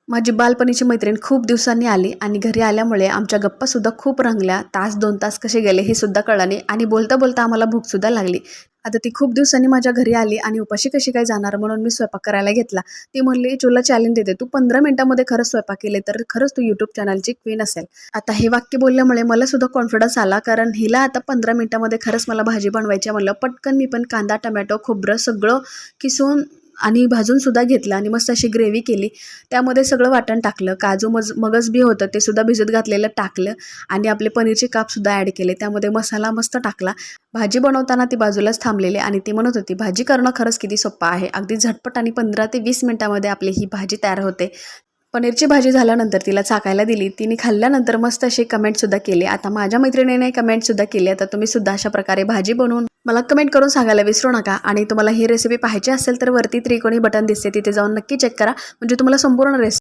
माझी बालपणीची मैत्रीण खूप दिवसांनी आली आणि घरी आल्यामुळे आमच्या गप्पासुद्धा खूप रंगल्या. तास 2 तास कसे गेले हे सुद्धा कळलं नाही आणि बोलता बोलता आम्हाला भूकसुद्धा लागली. आता ती खूप दिवसांनी माझ्या घरी आली आणि उपाशी कशी काय जाणार म्हणून मी स्वयंपाक करायला घेतला. ती म्हणली, "तुला चॅलेंज देते, तू 15 मिनिटामध्ये खरंच स्वयंपाक केले तर खरंच तू यूट्यूब चॅनलची क्वीन असेल." आता हे वाक्य बोलल्यामुळे मला सुद्धा कॉन्फिडन्स आला, कारण हिला आता 15 मिनिटामध्ये खरंच मला भाजी बनवायची आहे म्हणलं. पटकन मी पण कांदा, टमॅटो, खोबरं सगळं किसून आणि भाजून सुद्धा घेतलं आणि मस्त अशी ग्रेव्ही केली. त्यामध्ये सगळं वाटण टाकलं, काजू मगज बी होतं ते सुद्धा भिजत घातलेलं टाकलं आणि आपले पनीरचे कापसुद्धा ॲड केले. त्यामध्ये मसाला मस्त टाकला. भाजी बनवताना ती बाजूलाच थांबलेली आणि ती म्हणत होती, "भाजी करणं खरंच किती सोप्पं आहे. अगदी झटपट आणि 15 ते 20 मिनिटामध्ये आपली ही भाजी तयार होते." पनीरची भाजी झाल्यानंतर तिला चाकायला दिली. तिने खाल्ल्यानंतर मस्त असे कमेंटसुद्धा केले. आता माझ्या मैत्रिणीने कमेंटसुद्धा केली. आता तुम्ही सुद्धा अशा प्रकारे भाजी बनवून मला कमेंट करून सांगायला विसरू नका. आणि तुम्हाला ही रेसिपी पाहायची असेल तर वरती त्रिकोणी बटन दिसते, तिथे जाऊन नक्की चेक करा, म्हणजे तुम्हाला संपूर्ण रेसिपी